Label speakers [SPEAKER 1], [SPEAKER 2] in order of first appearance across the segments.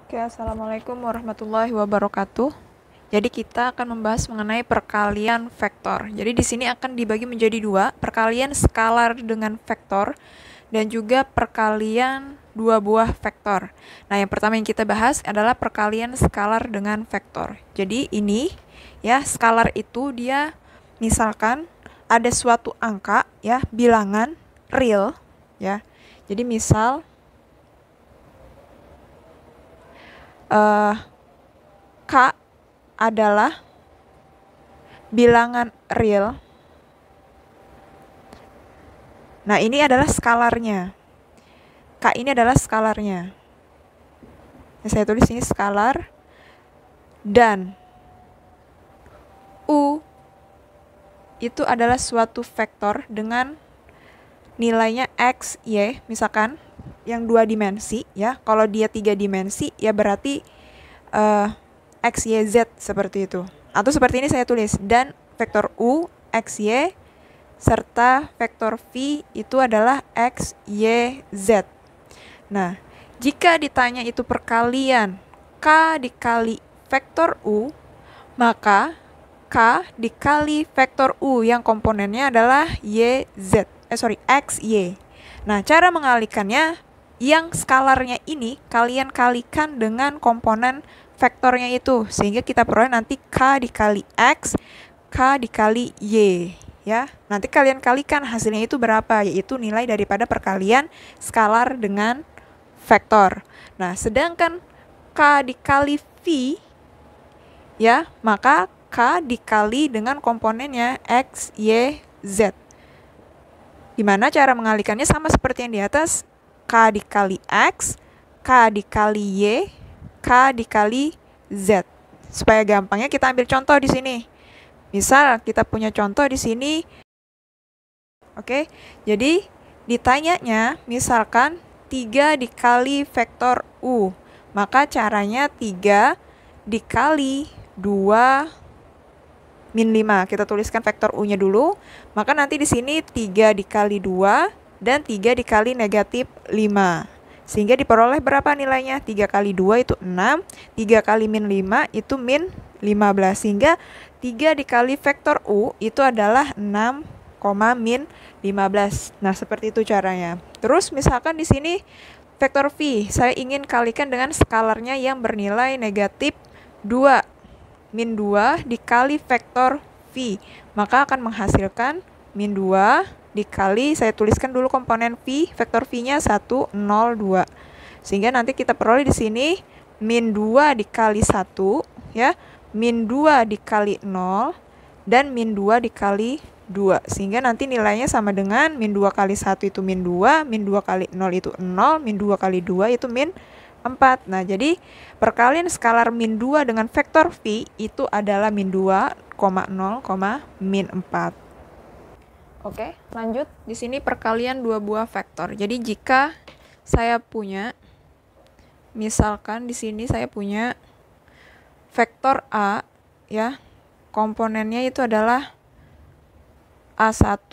[SPEAKER 1] Oke, assalamualaikum warahmatullahi wabarakatuh. Jadi kita akan membahas mengenai perkalian vektor. Jadi di sini akan dibagi menjadi dua, perkalian skalar dengan vektor dan juga perkalian dua buah vektor. Nah, yang pertama yang kita bahas adalah perkalian skalar dengan vektor. Jadi ini ya, skalar itu dia misalkan ada suatu angka ya, bilangan real ya. Jadi misal K adalah bilangan real. Nah, ini adalah skalarnya. K ini adalah skalarnya. Saya tulis ini skalar. Dan U itu adalah suatu vektor dengan nilainya X, Y, misalkan yang 2 dimensi ya. Kalau dia 3 dimensi ya berarti X, Y, Z seperti itu. Atau seperti ini saya tulis, dan vektor U, X, Y serta vektor V itu adalah X, Y, Z. Nah, jika ditanya itu perkalian K dikali vektor U, maka K dikali vektor U yang komponennya adalah X, Y. Nah, cara mengalikannya, yang skalarnya ini kalian kalikan dengan komponen vektornya itu, sehingga kita peroleh nanti K dikali X, K dikali Y ya. Nanti kalian kalikan hasilnya itu berapa, yaitu nilai daripada perkalian skalar dengan vektor. Nah, sedangkan K dikali V ya, maka K dikali dengan komponennya X, Y, Z. Dimana cara mengalikannya sama seperti yang di atas, K dikali X, K dikali Y, K dikali Z. Supaya gampangnya kita ambil contoh di sini. Misal kita punya contoh di sini. Oke, jadi ditanyanya misalkan 3 dikali vektor U. Maka caranya 3 dikali 2 min 5. Kita tuliskan vektor U-nya dulu. Maka nanti di sini 3 dikali 2 dan 3 dikali negatif 5. Sehingga diperoleh berapa nilainya? 3 kali 2 itu 6, 3 kali min 5 itu min 15. Sehingga 3 dikali vektor U itu adalah 6, min 15. Nah, seperti itu caranya. Terus misalkan di sini vektor V, saya ingin kalikan dengan skalarnya yang bernilai negatif 2. Min 2 dikali vektor V, maka akan menghasilkan min 2 dikali, saya tuliskan dulu komponen V, vektor V-nya 1, 0, 2. Sehingga nanti kita peroleh di sini min 2 dikali 1 ya, min 2 dikali 0 dan min 2 dikali 2. Sehingga nanti nilainya sama dengan min 2 kali 1 itu min 2, min 2 kali 0 itu 0, min 2 kali 2 itu min 4. Nah, jadi perkalian skalar min 2 dengan vektor V itu adalah min 2, 0, min 4. Oke, lanjut. Di sini perkalian dua buah vektor. Jadi jika saya punya, misalkan di sini saya punya vektor A ya, komponennya itu adalah A1,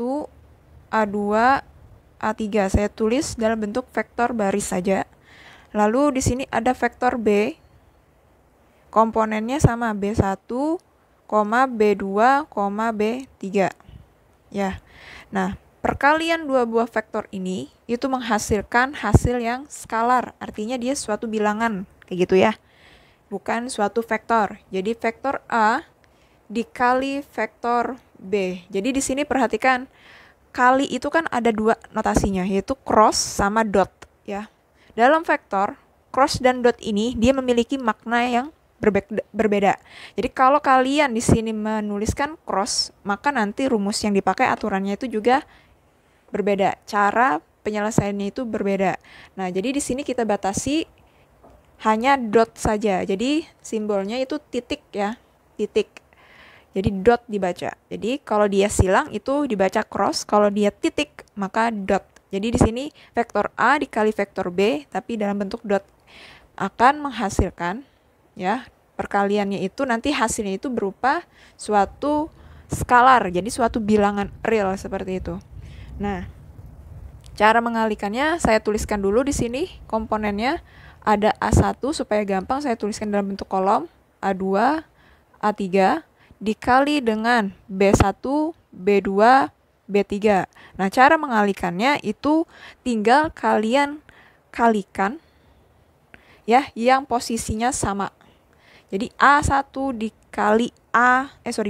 [SPEAKER 1] A2, A3. Saya tulis dalam bentuk vektor baris saja. Lalu di sini ada vektor B, komponennya sama B1, B2, B3 ya. Nah, perkalian dua buah vektor ini itu menghasilkan hasil yang skalar, artinya dia suatu bilangan kayak gitu ya, bukan suatu vektor. Jadi vektor A dikali vektor B. Jadi di sini perhatikan, kali itu kan ada dua notasinya, yaitu cross sama dot ya. Dalam vektor, cross dan dot ini dia memiliki makna yang berbeda. Jadi kalau kalian di sini menuliskan cross, maka nanti rumus yang dipakai aturannya itu juga berbeda. Cara penyelesaiannya itu berbeda. Nah, jadi di sini kita batasi hanya dot saja. Jadi simbolnya itu titik ya, titik. Jadi dot dibaca. Jadi kalau dia silang itu dibaca cross, kalau dia titik maka dot. Jadi di sini vektor A dikali vektor B tapi dalam bentuk dot akan menghasilkan ya, perkaliannya itu nanti hasilnya itu berupa suatu skalar, jadi suatu bilangan real seperti itu. Nah, cara mengalikannya saya tuliskan dulu di sini komponennya. ada A1 supaya gampang saya tuliskan dalam bentuk kolom, A2, A3 dikali dengan B1, B2, B3. Nah, cara mengalikannya itu tinggal kalian kalikan ya yang posisinya sama. Jadi A1 dikali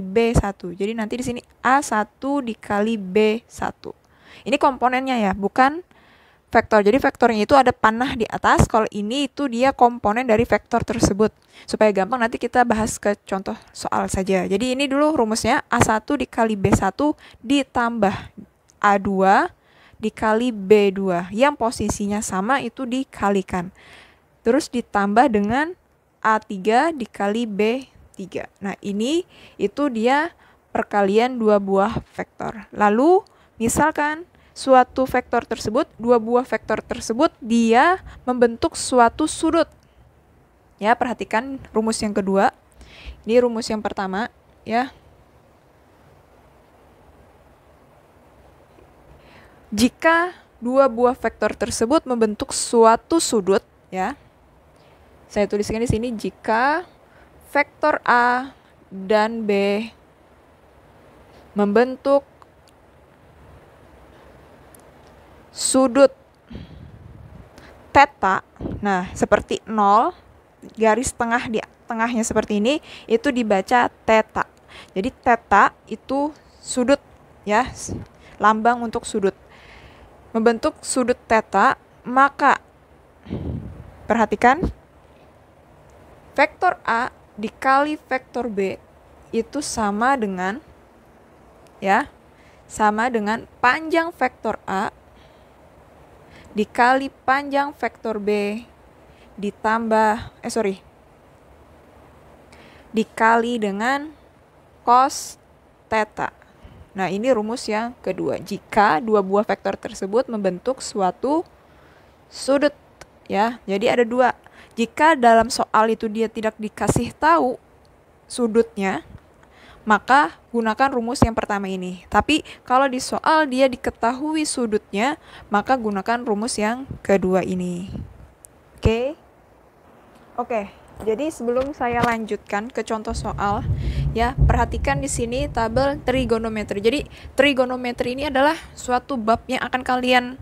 [SPEAKER 1] B1. Jadi nanti di sini A1 dikali B1. Ini komponennya ya, bukan vektor. Jadi vektornya itu ada panah di atas. Kalau ini itu dia komponen dari vektor tersebut. Supaya gampang nanti kita bahas ke contoh soal saja. Jadi ini dulu rumusnya A1 dikali B1 ditambah A2 dikali B2. Yang posisinya sama itu dikalikan. Terus ditambah dengan A3 dikali B3. Nah, ini itu dia perkalian dua buah vektor. Lalu, misalkan suatu vektor tersebut, dua buah vektor tersebut, dia membentuk suatu sudut. Ya, perhatikan rumus yang kedua. Ini rumus yang pertama, ya. Jika dua buah vektor tersebut membentuk suatu sudut, ya. Saya tuliskan di sini jika vektor A dan B membentuk sudut theta. Nah, seperti 0, garis tengah di tengahnya seperti ini, itu dibaca theta. Jadi theta itu sudut ya, lambang untuk sudut. Membentuk sudut theta, maka perhatikan vektor A dikali vektor B itu sama dengan panjang vektor A dikali panjang vektor B dikali dengan cos theta. Nah, ini rumus yang kedua. Jika dua buah vektor tersebut membentuk suatu sudut ya. Jadi ada dua. Jika dalam soal itu dia tidak dikasih tahu sudutnya, maka gunakan rumus yang pertama ini. Tapi kalau di soal dia diketahui sudutnya, maka gunakan rumus yang kedua ini. Oke. Jadi sebelum saya lanjutkan ke contoh soal, ya, perhatikan di sini tabel trigonometri. Jadi trigonometri ini adalah suatu bab yang akan kalian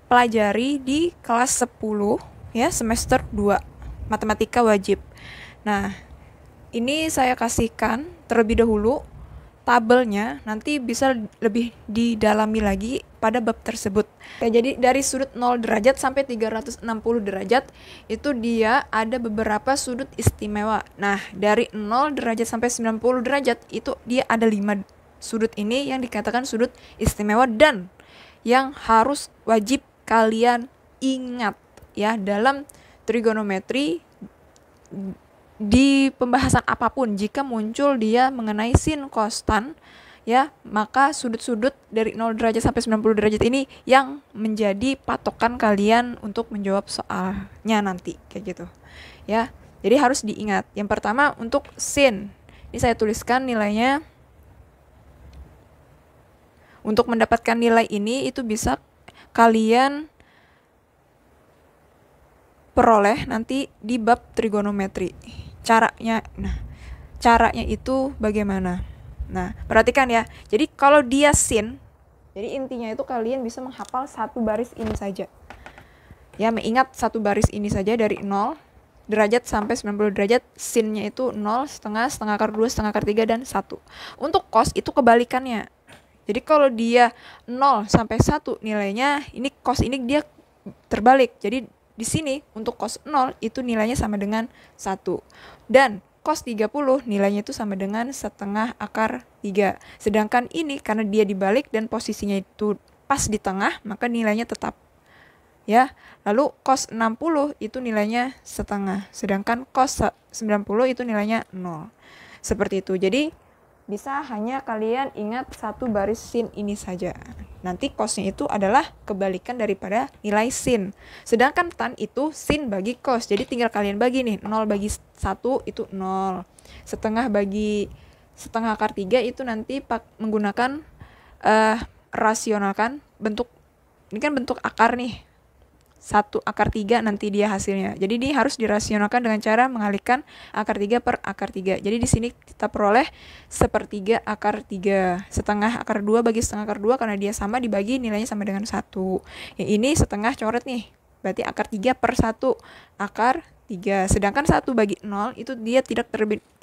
[SPEAKER 1] pelajari di kelas 10 ya, semester 2 matematika wajib. Nah, ini saya kasihkan terlebih dahulu tabelnya, nanti bisa lebih didalami lagi pada bab tersebut. Jadi dari sudut 0 derajat sampai 360 derajat itu dia ada beberapa sudut istimewa. Nah, dari 0 derajat sampai 90 derajat itu dia ada 5 sudut ini yang dikatakan sudut istimewa dan yang harus wajib kalian ingat ya dalam trigonometri di pembahasan apapun. Jika muncul dia mengenai sin cos tan ya, maka sudut-sudut dari 0 derajat sampai 90 derajat ini yang menjadi patokan kalian untuk menjawab soalnya nanti kayak gitu ya. Jadi harus diingat. Yang pertama untuk sin, ini saya tuliskan nilainya. Untuk mendapatkan nilai ini itu bisa kalian peroleh nanti di bab trigonometri. Caranya itu bagaimana? Nah, perhatikan ya. Jadi kalau dia sin, jadi intinya itu kalian bisa menghafal satu baris ini saja. Ya, mengingat satu baris ini saja dari 0 derajat sampai 90 derajat, sinnya itu 0, setengah, setengah akar 2, setengah akar 3, dan 1. Untuk cos itu kebalikannya. Jadi kalau dia 0 sampai 1 nilainya, ini cos ini dia terbalik. Jadi di sini untuk cos 0 itu nilainya sama dengan 1. Dan cos 30 nilainya itu sama dengan setengah akar 3. Sedangkan ini karena dia dibalik dan posisinya itu pas di tengah, maka nilainya tetap. Ya. Lalu cos 60 itu nilainya setengah. Sedangkan cos 90 itu nilainya 0. Seperti itu. Jadi bisa hanya kalian ingat satu baris sin ini saja. Nanti cosnya itu adalah kebalikan daripada nilai sin. Sedangkan tan itu sin bagi cos. Jadi tinggal kalian bagi nih. 0 bagi 1 itu 0. Setengah bagi setengah akar 3 itu nanti menggunakan rasionalkan bentuk. Ini kan bentuk akar nih. 1 akar 3 nanti dia hasilnya. Jadi ini harus dirasionalkan dengan cara mengalihkan akar 3 per akar 3. Jadi di sini kita peroleh 1/3 akar 3. Setengah akar 2 bagi setengah akar 2 karena dia sama dibagi nilainya sama dengan 1. Yang ini setengah coret nih. Berarti akar 3 per 1 akar 3. Sedangkan 1 bagi 0 itu dia tidak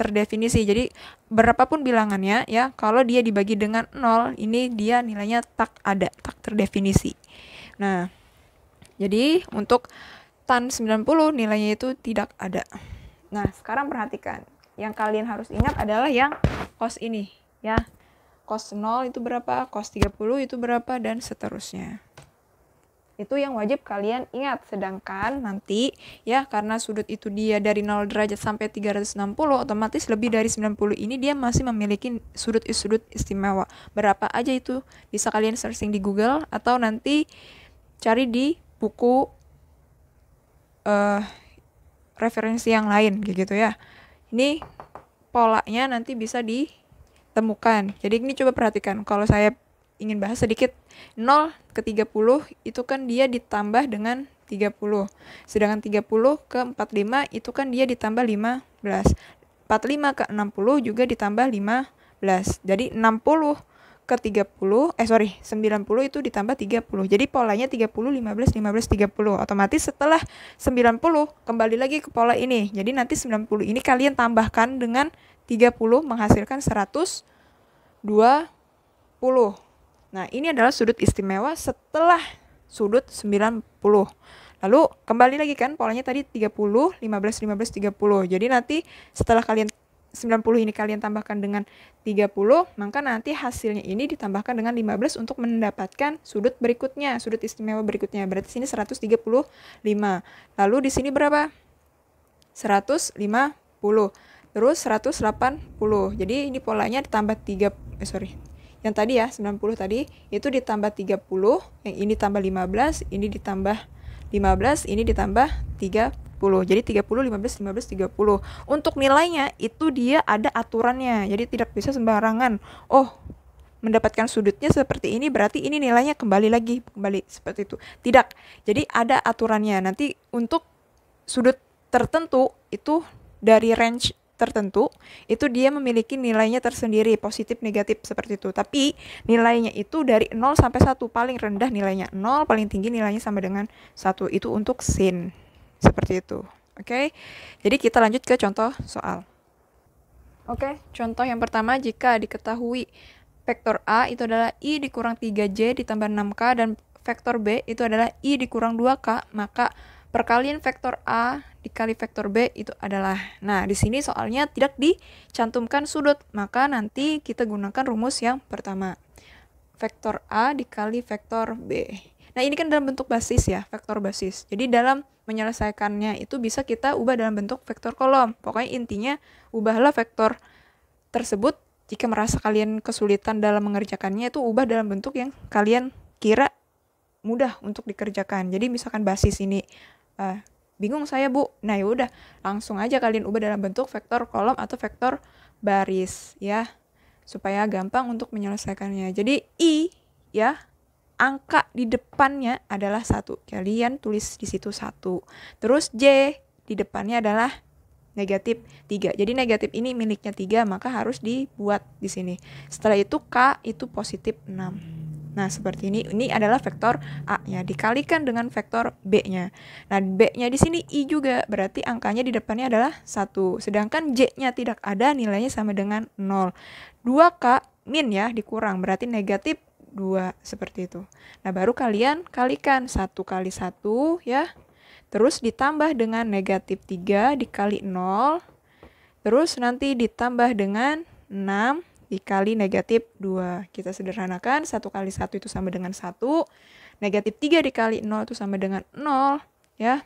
[SPEAKER 1] terdefinisi. Jadi berapapun bilangannya ya, kalau dia dibagi dengan 0, ini dia nilainya tak ada, tak terdefinisi. Nah, jadi untuk tan 90 nilainya itu tidak ada. Nah, sekarang perhatikan. Yang kalian harus ingat adalah yang cos ini ya. Cos 0 itu berapa, cos 30 itu berapa, dan seterusnya. Itu yang wajib kalian ingat. Sedangkan nanti ya, karena sudut itu dia dari 0 derajat sampai 360, otomatis lebih dari 90 ini dia masih memiliki sudut istimewa. Berapa aja itu bisa kalian searching di Google atau nanti cari di buku referensi yang lain gitu ya. Ini polanya nanti bisa ditemukan. Jadi ini coba perhatikan, kalau saya ingin bahas sedikit, 0 ke 30 itu kan dia ditambah dengan 30. Sedangkan 30 ke 45 itu kan dia ditambah 15. 45 ke 60 juga ditambah 15. Jadi 60 ke 30, 90 itu ditambah 30. Jadi polanya 30, 15, 15, 30. Otomatis setelah 90 kembali lagi ke pola ini. Jadi nanti 90 ini kalian tambahkan dengan 30 menghasilkan 120. Nah, ini adalah sudut istimewa setelah sudut 90. Lalu kembali lagi kan polanya tadi 30, 15, 15, 30. Jadi nanti setelah kalian 90 ini kalian tambahkan dengan 30, maka nanti hasilnya ini ditambahkan dengan 15 untuk mendapatkan sudut berikutnya, sudut istimewa berikutnya. Berarti sini 135. Lalu di sini berapa? 150. Terus 180. Jadi ini polanya ditambah yang tadi ya, 90 tadi, itu ditambah 30, yang ini tambah 15, ini ditambah 15, ini ditambah 30. Jadi 30, 15, 15, 30. Untuk nilainya itu dia ada aturannya. Jadi tidak bisa sembarangan. Oh, mendapatkan sudutnya seperti ini, berarti ini nilainya kembali seperti itu. Tidak. Jadi ada aturannya. Nanti untuk sudut tertentu itu dari range tertentu, itu dia memiliki nilainya tersendiri, positif, negatif, seperti itu. Tapi nilainya itu dari 0 sampai 1, paling rendah nilainya 0, paling tinggi nilainya sama dengan 1. Itu untuk sin. Seperti itu. Oke. Jadi kita lanjut ke contoh soal. Oke, contoh yang pertama, jika diketahui vektor A itu adalah I dikurang 3J ditambah 6K dan vektor B itu adalah I dikurang 2K, maka perkalian vektor A dikali vektor B itu adalah. Nah, di sini soalnya tidak dicantumkan sudut, maka nanti kita gunakan rumus yang pertama. Vektor A dikali vektor B. Nah, ini kan dalam bentuk basis ya, vektor basis. Jadi dalam menyelesaikannya itu bisa kita ubah dalam bentuk vektor kolom. Pokoknya intinya ubahlah vektor tersebut. Jika merasa kalian kesulitan dalam mengerjakannya, itu ubah dalam bentuk yang kalian kira mudah untuk dikerjakan. Jadi misalkan basis ini bingung saya Bu, nah yaudah langsung aja kalian ubah dalam bentuk vektor kolom atau vektor baris ya, supaya gampang untuk menyelesaikannya. Jadi I ya, angka di depannya adalah 1. Kalian tulis di situ 1. Terus J di depannya adalah negatif 3. Jadi negatif ini miliknya 3, maka harus dibuat di sini. Setelah itu K itu positif 6. Nah, seperti ini. Ini adalah vektor A-nya dikalikan dengan vektor B-nya. Nah, B-nya di sini I juga, berarti angkanya di depannya adalah 1. Sedangkan J-nya tidak ada, nilainya sama dengan 0. 2K min ya, dikurang, berarti negatif 2, seperti itu. Nah, baru kalian kalikan 1 kali 1 ya. Terus ditambah dengan negatif 3 dikali 0. Terus nanti ditambah dengan 6 dikali negatif 2. Kita sederhanakan, 1 kali 1 itu sama dengan 1. Negatif 3 dikali 0 itu sama dengan 0. Ya.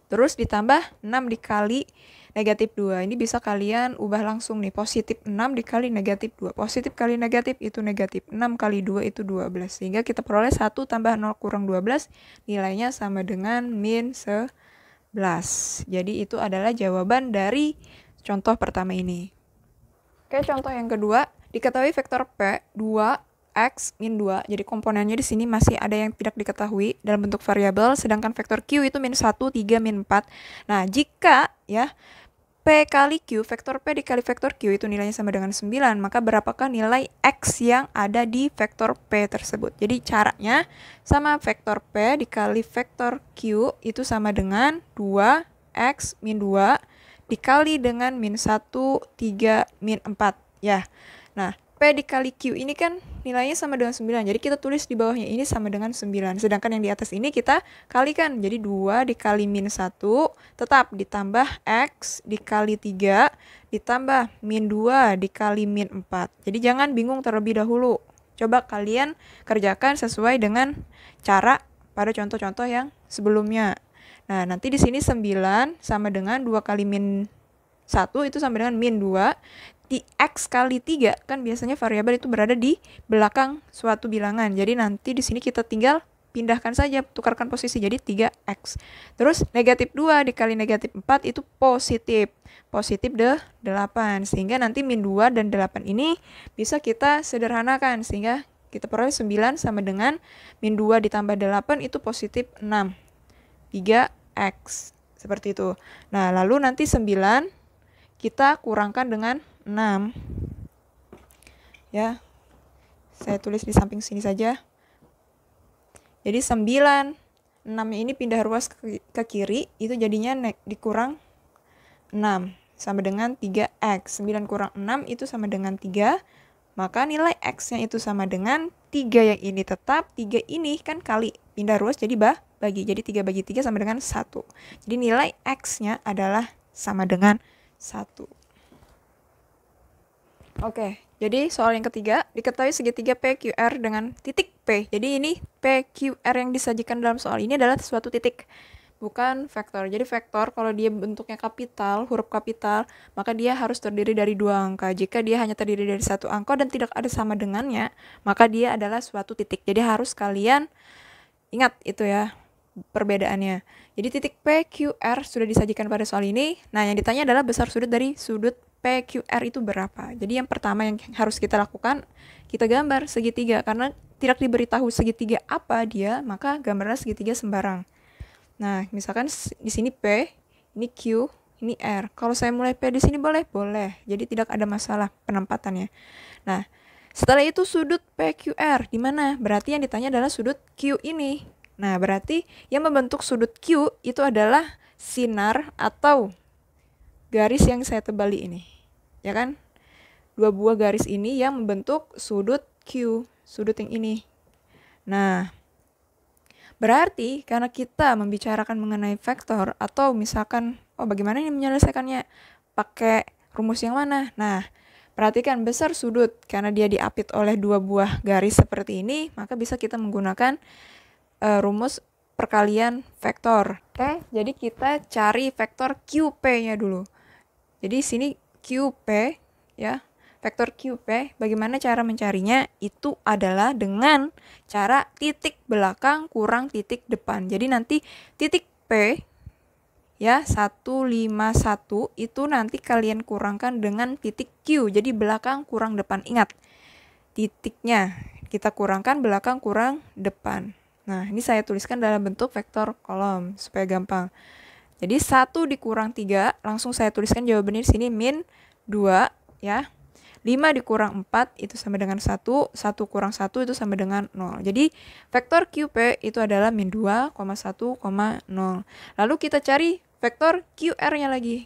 [SPEAKER 1] Terus ditambah 6 dikali negatif 2. Ini bisa kalian ubah langsung nih. Positif 6 dikali negatif 2. Positif kali negatif itu negatif. 6 kali 2 itu 12. Sehingga kita peroleh 1 tambah 0 kurang 12. Nilainya sama dengan min 11. Jadi itu adalah jawaban dari contoh pertama ini. Oke, contoh yang kedua. Diketahui vektor P 2 X min 2. Jadi komponennya di sini masih ada yang tidak diketahui dalam bentuk variabel, sedangkan vektor Q itu min 1, 3, min 4. Nah, jika ya P kali Q, vektor P dikali vektor Q itu nilainya sama dengan 9, maka berapakah nilai X yang ada di vektor P tersebut? Jadi caranya sama vektor P dikali vektor Q itu sama dengan 2X min 2 dikali dengan min 1, 3, min 4. Ya, nah P dikali Q ini kan nilainya sama dengan 9. Jadi kita tulis di bawahnya ini sama dengan 9. Sedangkan yang di atas ini kita kalikan. Jadi 2 dikali min 1 tetap ditambah X dikali 3 ditambah min 2 dikali min 4. Jadi jangan bingung terlebih dahulu. Coba kalian kerjakan sesuai dengan cara pada contoh-contoh yang sebelumnya. Nah, nanti di sini 9 sama dengan 2 kali min 1 itu sama dengan min 2. Di X kali 3 kan biasanya variabel itu berada di belakang suatu bilangan. Jadi nanti di sini kita tinggal pindahkan saja, tukarkan posisi jadi 3X. Terus negatif 2 dikali negatif 4 itu positif. Positif 8. Sehingga nanti min 2 dan 8 ini bisa kita sederhanakan. Sehingga kita peroleh 9 sama dengan min 2 ditambah 8 itu positif 6. 3X. Seperti itu. Nah, lalu nanti 9 kita kurangkan dengan 6. Ya. Saya tulis di samping sini saja. Jadi 9. 6 ini pindah ruas ke kiri, itu jadinya dikurang 6 sama dengan 3X. 9 kurang 6 itu sama dengan 3. Maka nilai X-nya itu sama dengan 3 yang ini tetap. 3 ini kan kali pindah ruas jadi bagi. Jadi 3 bagi 3 sama dengan 1. Jadi nilai X-nya adalah sama dengan 1. Oke, jadi soal yang ketiga, diketahui segitiga PQR dengan titik P. Jadi ini PQR yang disajikan dalam soal ini adalah suatu titik, bukan vektor. Jadi vektor kalau dia bentuknya kapital, huruf kapital, maka dia harus terdiri dari 2 angka. Jika dia hanya terdiri dari 1 angka dan tidak ada sama dengannya, maka dia adalah suatu titik. Jadi harus kalian ingat itu ya perbedaannya. Jadi titik PQR sudah disajikan pada soal ini. Nah, yang ditanya adalah besar sudut dari sudut PQR itu berapa. Jadi yang pertama yang harus kita lakukan, kita gambar segitiga. Karena tidak diberitahu segitiga apa dia, maka gambarlah segitiga sembarang. Nah, misalkan di sini P, ini Q, ini R. Kalau saya mulai P di sini boleh? Boleh. Jadi tidak ada masalah penempatannya. Nah, setelah itu sudut PQR di mana? Berarti yang ditanya adalah sudut Q ini. Nah, berarti yang membentuk sudut Q itu adalah sinar atau garis yang saya tebali ini. Ya kan? 2 buah garis ini yang membentuk sudut Q, sudut yang ini. Nah, berarti karena kita membicarakan mengenai vektor atau misalkan, bagaimana ini menyelesaikannya? Pakai rumus yang mana? Nah, perhatikan besar sudut, karena dia diapit oleh 2 buah garis seperti ini, maka bisa kita menggunakan rumus perkalian vektor. Oke, jadi kita cari vektor QP-nya dulu. Jadi sini QP ya, vektor QP, bagaimana cara mencarinya? Itu adalah dengan cara titik belakang kurang titik depan. Jadi nanti titik P ya 151 itu nanti kalian kurangkan dengan titik Q. Jadi belakang kurang depan. Ingat, titiknya kita kurangkan belakang kurang depan. Nah, ini saya tuliskan dalam bentuk vektor kolom supaya gampang. Jadi 1 dikurang 3, langsung saya tuliskan jawabannya di sini min 2 ya. 5 dikurang 4 itu sama dengan 1, 1 kurang 1 itu sama dengan 0. Jadi vektor QP itu adalah min 2, 1, 0. Lalu kita cari vektor QR-nya lagi.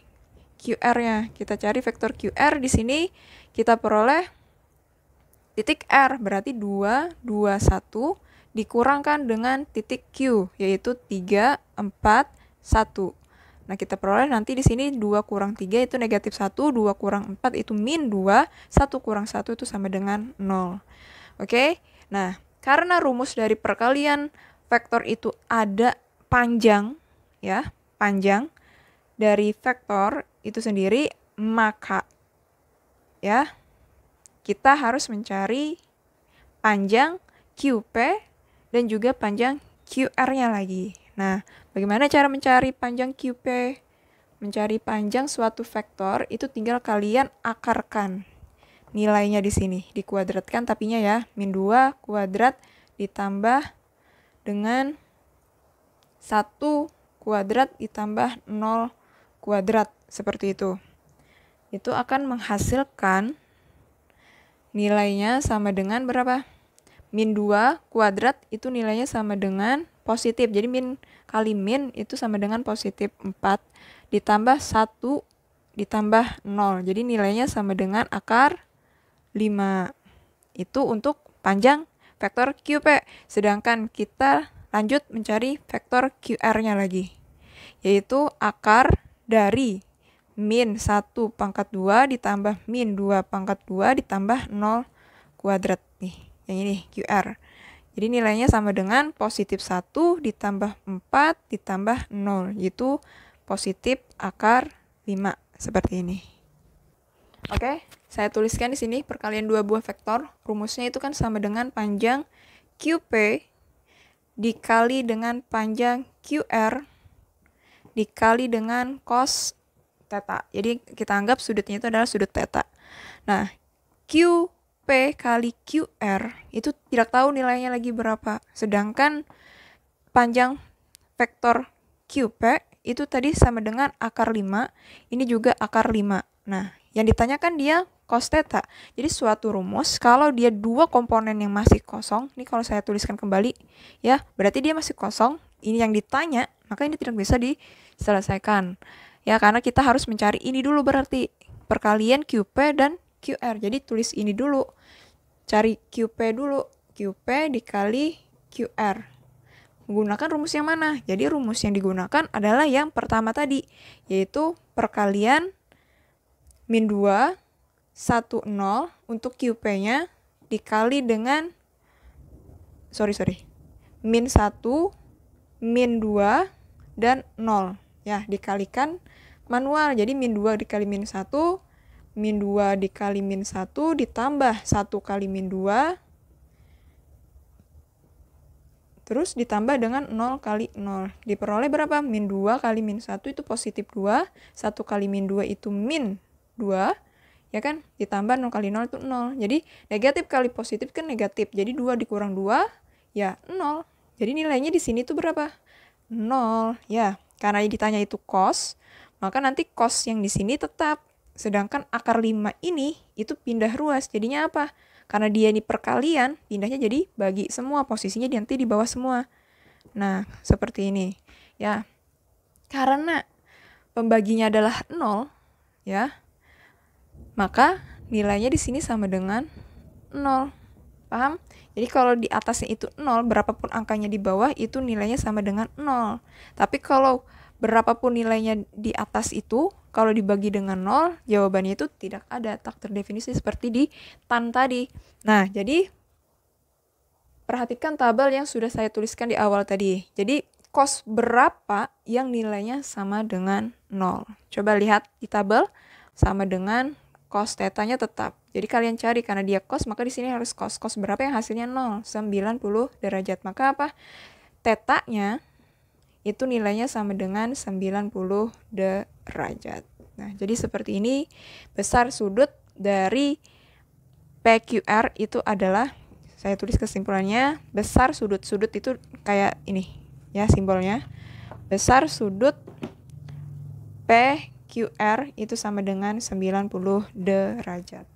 [SPEAKER 1] QR-nya, kita cari vektor QR di sini kita peroleh titik R, berarti 2, 2, 1 dikurangkan dengan titik Q, yaitu 3, 4, 1. Nah, kita peroleh nanti di sini 2 kurang 3 itu negatif 1, 2 kurang 4 itu min 2, 1 kurang 1 itu sama dengan 0. Oke? Nah, karena rumus dari perkalian vektor itu ada panjang, ya, panjang dari vektor itu sendiri, maka ya, kita harus mencari panjang QP dan juga panjang QR-nya lagi. Nah, bagaimana cara mencari panjang QP? Mencari panjang suatu vektor itu tinggal kalian akarkan. nilainya di sini, dikuadratkan tapinya ya, min 2 kuadrat ditambah dengan 1 kuadrat ditambah 0 kuadrat, seperti itu. Itu akan menghasilkan nilainya sama dengan berapa? Min 2 kuadrat itu nilainya sama dengan positif. Jadi min kali min itu sama dengan positif 4 ditambah 1 ditambah 0. Jadi nilainya sama dengan akar 5. Itu untuk panjang vektor QP. Sedangkan kita lanjut mencari vektor QR-nya lagi, yaitu akar dari min 1 pangkat 2 ditambah min 2 pangkat 2 ditambah 0 kuadrat nih. Yang ini QR. Jadi nilainya sama dengan positif 1 ditambah 4 ditambah 0. Yaitu positif akar 5. Seperti ini. Oke, saya tuliskan di sini perkalian dua buah vektor. Rumusnya itu kan sama dengan panjang QP dikali dengan panjang QR dikali dengan cos theta. Jadi kita anggap sudutnya itu adalah sudut theta. Nah, QP kali QR itu tidak tahu nilainya lagi berapa. Sedangkan panjang vektor QP itu tadi sama dengan akar 5. Ini juga akar 5. Nah, yang ditanyakan dia cos theta. Jadi suatu rumus kalau dia dua komponen yang masih kosong, ini kalau saya tuliskan kembali ya, berarti dia masih kosong. Ini yang ditanya, maka ini tidak bisa diselesaikan. Ya, karena kita harus mencari ini dulu berarti perkalian QP dan QR. Jadi tulis ini dulu. Cari QP dulu. QP dikali QR. Menggunakan rumus yang mana? Jadi rumus yang digunakan adalah yang pertama tadi, yaitu perkalian min 2 1 0 untuk QP-nya dikali dengan min 1, min 2 dan 0. Ya, dikalikan manual. Jadi min 2 dikali min 1, min 2 dikali min 1 ditambah 1 kali min 2 terus ditambah dengan 0 kali 0. Diperoleh berapa? Min 2 kali min 1 itu positif 2, 1 kali min 2 itu min 2, ya kan? Ditambah 0 kali 0 itu 0. Jadi negatif kali positif kan negatif. Jadi 2 dikurang 2, ya 0. Jadi nilainya di sini tuh berapa? 0. Ya, karena ditanya itu cos, maka nanti cos yang di sini tetap. Sedangkan akar 5 ini itu pindah ruas. Jadinya apa? Karena dia ini perkalian, pindahnya jadi bagi semua. Posisinya nanti di bawah semua. Nah, seperti ini. Ya, karena pembaginya adalah 0, ya, maka nilainya di sini sama dengan 0. Paham? Jadi kalau di atasnya itu 0, berapapun angkanya di bawah itu nilainya sama dengan 0. Tapi kalau berapapun nilainya di atas itu, kalau dibagi dengan 0, jawabannya itu tidak ada, tak terdefinisi seperti di tan tadi. Nah, jadi perhatikan tabel yang sudah saya tuliskan di awal tadi. Jadi cos berapa yang nilainya sama dengan 0? Coba lihat di tabel, sama dengan cos tetanya tetap. Jadi kalian cari, karena dia cos, maka di sini harus cos. Cos berapa yang hasilnya 0? 90 derajat. Maka apa? Tetanya itu nilainya sama dengan 90 derajat. Nah, jadi seperti ini besar sudut dari PQR itu adalah, saya tulis kesimpulannya, besar sudut-sudut itu kayak ini ya simbolnya. Besar sudut PQR itu sama dengan 90 derajat.